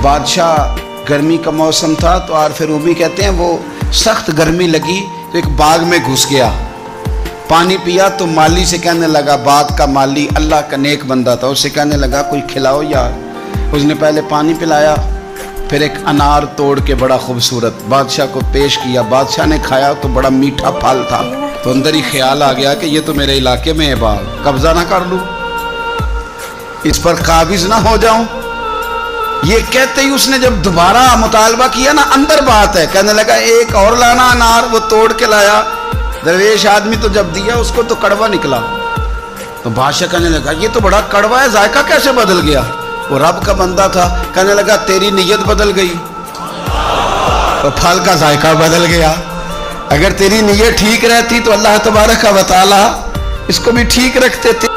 بادشاہ گرمی کا موسم تھا تو عارف رومی کہتے ہیں وہ سخت گرمی لگی تو ایک باغ میں گھس گیا، پانی پیا تو مالی سے کہنے لگا، باغ کا مالی اللہ کا نیک بندہ تھا، اس سے کہنے لگا کوئی کھلاؤ یار۔ اس نے پہلے پانی پلایا، پھر ایک انار توڑ کے بڑا خوبصورت بادشاہ کو پیش کیا، بادشاہ نے کھایا تو بڑا میٹھا پھل تھا، تو اندر ہی خیال آ گیا کہ یہ تو میرے علاقے میں ہے باغ، قبضہ نہ کر لوں، اس پر قابض نہ ہو جاؤں۔ یہ کہتے ہی اس نے جب دوبارہ مطالبہ کیا نا، اندر بات ہے، کہنے لگا ایک اور لانا انار، وہ توڑ کے لایا، درویش آدمی تو جب دیا اس کو تو کڑوا نکلا، تو بادشاہ کہنے لگا یہ تو بڑا کڑوا ہے، ذائقہ کیسے بدل گیا؟ وہ رب کا بندہ تھا، کہنے لگا تیری نیت بدل گئی تو پھل کا ذائقہ بدل گیا، اگر تیری نیت ٹھیک رہتی تو اللہ تبارک و تعالی اس کو بھی ٹھیک رکھتے تھے۔